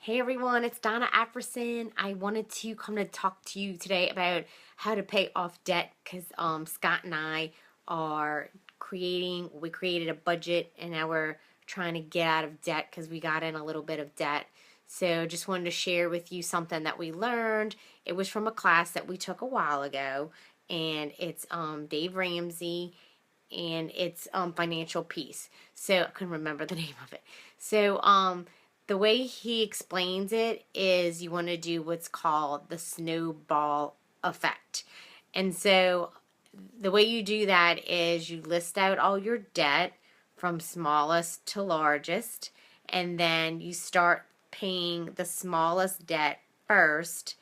Hey everyone, it's Donna Apperson. I wanted to come to talk to you today about how to pay off debt because Scott and I are we created a budget and now we're trying to get out of debt because we got in a little bit of debt. So just wanted to share with you something that we learned. It was from a class that we took a while ago, and it's Dave Ramsey, and it's Financial Peace. So I couldn't remember the name of it. So the way he explains it is you want to do what's called the snowball effect. And so the way you do that is you list out all your debt from smallest to largest, and then you start paying the smallest debt first.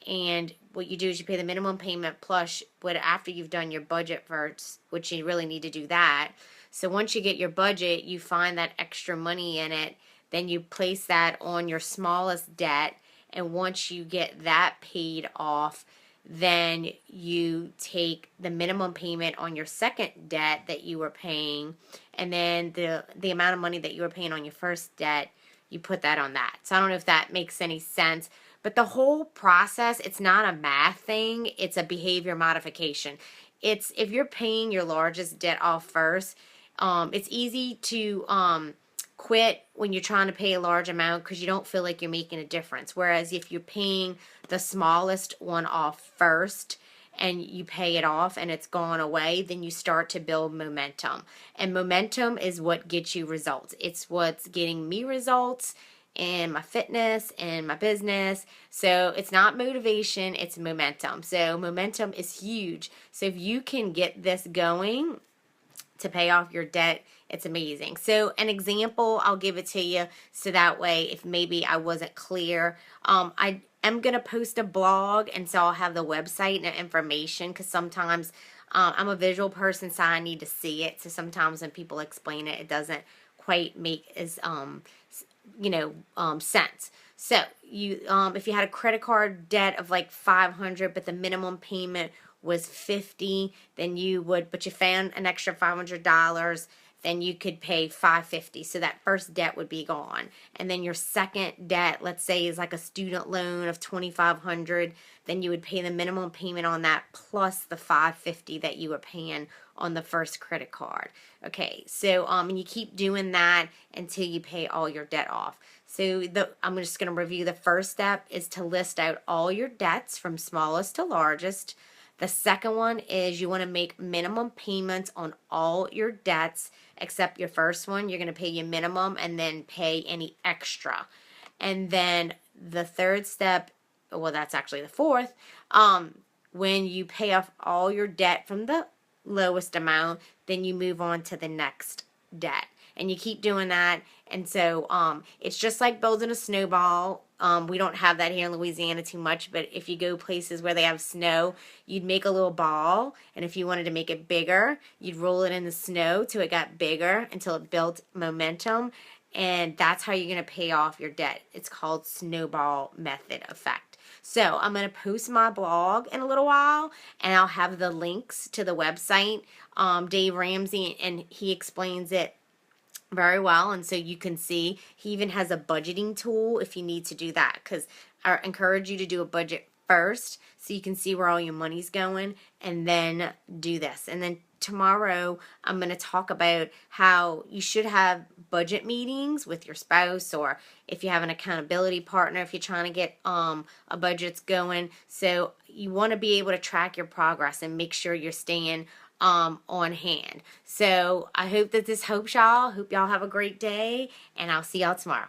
And what you do is you pay the minimum payment plus what after you've done your budget first, which you really need to do that. So once you get your budget, you find that extra money in it, then you place that on your smallest debt, and once you get that paid off, then you take the minimum payment on your second debt that you were paying, and then the amount of money that you were paying on your first debt, you put that on that. So I don't know if that makes any sense, but the whole process, it's not a math thing, it's a behavior modification. It's if you're paying your largest debt off first, it's easy to quit when you're trying to pay a large amount because you don't feel like you're making a difference. Whereas if you're paying the smallest one off first and you pay it off and it's gone away, then you start to build momentum. And momentum is what gets you results. It's what's getting me results in my fitness and my business. So it's not motivation, it's momentum. So momentum is huge. So if you can get this going to pay off your debt, it's amazing. So an example, I'll give it to you so that way if maybe I wasn't clear. I am going to post a blog, and so I'll have the website and the information because sometimes I'm a visual person, so I need to see it. So sometimes when people explain it, it doesn't quite make as sense. So you if you had a credit card debt of like $500, but the minimum payment was $50, then you would, but you found an extra $500, then you could pay $550. So that first debt would be gone. And then your second debt, let's say, is like a student loan of $2,500, then you would pay the minimum payment on that plus the $550 that you were paying on the first credit card. Okay, so and you keep doing that until you pay all your debt off. So I'm just going to review. The first step is to list out all your debts from smallest to largest. The second one is you want to make minimum payments on all your debts except your first one. You're going to pay your minimum and then pay any extra. And then the third step, well, that's actually the fourth, when you pay off all your debt from the lowest amount, then you move on to the next debt. And you keep doing that. And so it's just like building a snowball. We don't have that here in Louisiana too much, but if you go places where they have snow, you'd make a little ball, and if you wanted to make it bigger, you'd roll it in the snow till it got bigger, until it built momentum, and that's how you're going to pay off your debt. It's called snowball method effect. So I'm going to post my blog in a little while, and I'll have the links to the website, Dave Ramsey, and he explains it very well, and so you can see he even has a budgeting tool if you need to do that, because I encourage you to do a budget first so you can see where all your money's going, and then do this. And then tomorrow I'm going to talk about how you should have budget meetings with your spouse, or if you have an accountability partner, if you're trying to get a budget going. So you want to be able to track your progress and make sure you're staying on hand. So I hope that this helps y'all. Hope y'all have a great day, and I'll see y'all tomorrow.